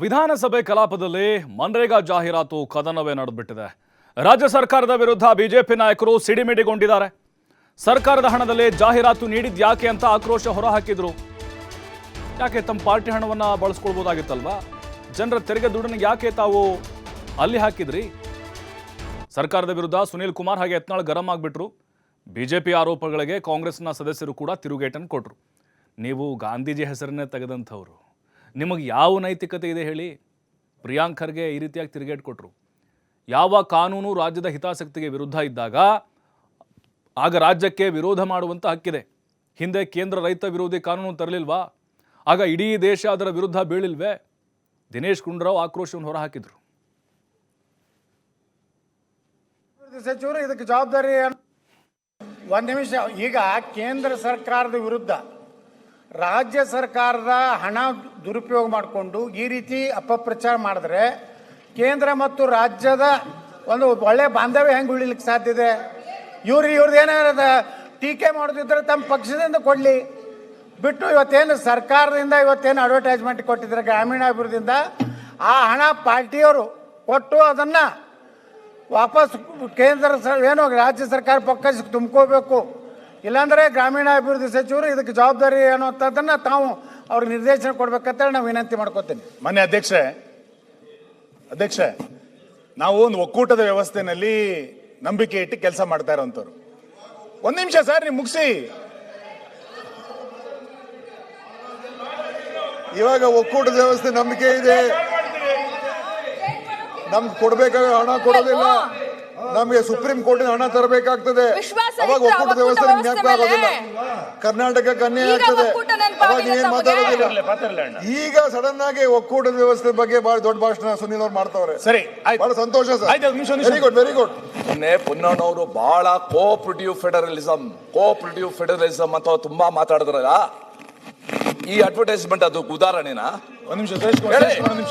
ವಿಧಾನಸಭೆ ಕಲಾಪದಲ್ಲಿ ಮನ್ರೇಗಾ ಜಾಹೀರಾತು ಕದನವೇ ನಡೆದುಬಿಟ್ಟಿದೆ. ರಾಜ್ಯ ಸರ್ಕಾರದ ವಿರುದ್ಧ ಬಿಜೆಪಿ ನಾಯಕರು ಸಿಡಿಮಿಡಿಗೊಂಡಿದ್ದಾರೆ. ಸರ್ಕಾರದ ಹಣದಲ್ಲಿ ಜಾಹೀರಾತು ನೀಡಿದ್ಯಾಕೆ ಅಂತ ಆಕ್ರೋಶ ಹೊರಹಾಕಿದ್ರು. ಯಾಕೆ ತಮ್ಮ ಪಾರ್ಟಿ ಹಣವನ್ನು ಬಳಸ್ಕೊಳ್ಬೋದಾಗಿತ್ತಲ್ವಾ? ಜನರ ತೆರಿಗೆ ದುಡ್ಡನ್ನು ಯಾಕೆ ತಾವು ಅಲ್ಲಿ ಹಾಕಿದ್ರಿ? ಸರ್ಕಾರದ ವಿರುದ್ಧ ಸುನೀಲ್ ಕುಮಾರ್ ಹಾಗೆ ಯತ್ನಾಳ್ ಗರಂ ಆಗಿಬಿಟ್ರು. ಬಿಜೆಪಿ ಆರೋಪಗಳಿಗೆ ಕಾಂಗ್ರೆಸ್ನ ಸದಸ್ಯರು ಕೂಡ ತಿರುಗೇಟನ್ನು ಕೊಟ್ಟರು. ನೀವು ಗಾಂಧೀಜಿ ಹೆಸರನ್ನೇ ತೆಗೆದಂಥವ್ರು, ನಿಮಗೆ ಯಾವ ನೈತಿಕತೆ ಇದೆ ಹೇಳಿ? ಪ್ರಿಯಾಂಕ್ ಖರ್ಗೆ ಈ ರೀತಿಯಾಗಿ ತಿರುಗೇಟು ಕೊಟ್ಟರು. ಯಾವ ಕಾನೂನು ರಾಜ್ಯದ ಹಿತಾಸಕ್ತಿಗೆ ವಿರುದ್ಧ ಇದ್ದಾಗ ಆಗ ರಾಜ್ಯಕ್ಕೆ ವಿರೋಧ ಮಾಡುವಂಥ ಹಕ್ಕಿದೆ. ಹಿಂದೆ ಕೇಂದ್ರ ರೈತ ವಿರೋಧಿ ಕಾನೂನು ತರಲಿಲ್ವಾ? ಆಗ ಇಡೀ ದೇಶ ಅದರ ವಿರುದ್ಧ ಬೀಳಿಲ್ವೇ? ದಿನೇಶ್ ಗುಂಡೂರಾವ್ ಆಕ್ರೋಶವನ್ನು ಹೊರಹಾಕಿದ್ರು. ಸಚಿವರು ಇದಕ್ಕೆ ಜವಾಬ್ದಾರಿ ಒಂದು ನಿಮಿಷ. ಈಗ ಕೇಂದ್ರ ಸರ್ಕಾರದ ವಿರುದ್ಧ ರಾಜ್ಯ ಸರ್ಕಾರದ ಹಣ ದುರುಪಯೋಗ ಮಾಡಿಕೊಂಡು ಈ ರೀತಿ ಅಪಪ್ರಚಾರ ಮಾಡಿದ್ರೆ ಕೇಂದ್ರ ಮತ್ತು ರಾಜ್ಯದ ಒಂದು ಒಳ್ಳೆ ಬಾಂಧವ್ಯ ಹೆಂಗೆ ಉಳಿಲಿಕ್ಕೆ ಸಾಧ್ಯ ಇದೆ? ಇವ್ರದ್ದು ಏನಾರ ಟೀಕೆ ಮಾಡೋದಿದ್ರೆ ತಮ್ಮ ಪಕ್ಷದಿಂದ ಕೊಡಲಿ ಬಿಟ್ಟು, ಇವತ್ತೇನು ಸರ್ಕಾರದಿಂದ ಇವತ್ತೇನು ಅಡ್ವರ್ಟೈಸ್ಮೆಂಟ್ ಕೊಟ್ಟಿದ್ರೆ ಗ್ರಾಮೀಣಾಭಿವೃದ್ಧಿಯಿಂದ ಆ ಹಣ ಪಾರ್ಟಿಯವರು ಕೊಟ್ಟು ಅದನ್ನು ವಾಪಸ್ ಕೇಂದ್ರ ಏನು ರಾಜ್ಯ ಸರ್ಕಾರ ಪಕ್ಕಕ್ಕೆ ತುಂಬ್ಕೋಬೇಕು. ಇಲ್ಲಾಂದರೆ ಗ್ರಾಮೀಣಾಭಿವೃದ್ಧಿ ಸಚಿವರು ಇದಕ್ಕೆ ಜವಾಬ್ದಾರಿ ಅನ್ನೋಂಥದ್ದನ್ನು ತಾವು ಅವ್ರಿಗೆ ನಿರ್ದೇಶನ ಕೊಡ್ಬೇಕಂತ ನಾವು ವಿನಂತಿ ಮಾಡ್ಕೋತೀನಿ. ಮಾನ್ಯ ಅಧ್ಯಕ್ಷೆ, ನಾವು ಒಂದು ಒಕ್ಕೂಟದ ವ್ಯವಸ್ಥೆನಲ್ಲಿ ನಂಬಿಕೆ ಇಟ್ಟು ಕೆಲಸ ಮಾಡ್ತಾ ಇರೋಂಥವ್ರು. ಒಂದ್ ನಿಮಿಷ ಸರ್, ನೀವು ಮುಗಿಸಿ. ಇವಾಗ ಒಕ್ಕೂಟದ ವ್ಯವಸ್ಥೆ ನಂಬಿಕೆ ಇದೆ. ನಮ್ಗೆ ಕೊಡ್ಬೇಕಾಗ ಹಣ ಕೊಡೋದಿಲ್ಲ, ನಮ್ಗೆ ಸುಪ್ರೀಂ ಕೋರ್ಟಿನ ಹಣ ತರಬೇಕಾಗ್ತದೆ. ಅವಾಗ ಒಕ್ಕೂಟದ ವ್ಯವಸ್ಥೆ ಜ್ಞಾಪಕ ಆಗೋದಿಲ್ಲ, ಕರ್ನಾಟಕಕ್ಕೆ ಅನ್ಯಾಯ ಆಗ್ತದೆ. ಅವಾಗ ಏನ್ ಮಾತಾಡೋದಿಲ್ಲ. ಈಗ ಸಡನ್ ಆಗಿ ಒಕ್ಕೂಟದ ವ್ಯವಸ್ಥೆ ಬಗ್ಗೆ ಬಹಳ ದೊಡ್ಡ ಭಾಷಣ ಸುನೀಲ್ ಅವ್ರು ಮಾಡ್ತಾವ್ರೆ. ಸರಿ, ಬಹಳ ಸಂತೋಷ sir. Very good, very good. ಪುನ್ನಣ್ಣವರು ಬಹಳ ಕೋಆಪರೇಟಿವ್ ಫೆಡರಲಿಸಂ ಅಂತ ತುಂಬಾ ಮಾತಾಡಿದ್ರಲ್ಲ, ಈ ಅಡ್ವರ್ಟೈಸ್ಮೆಂಟ್ ಅದು ಉದಾಹರಣೆನಾ? ಒಂದ್ ನಿಮಿಷ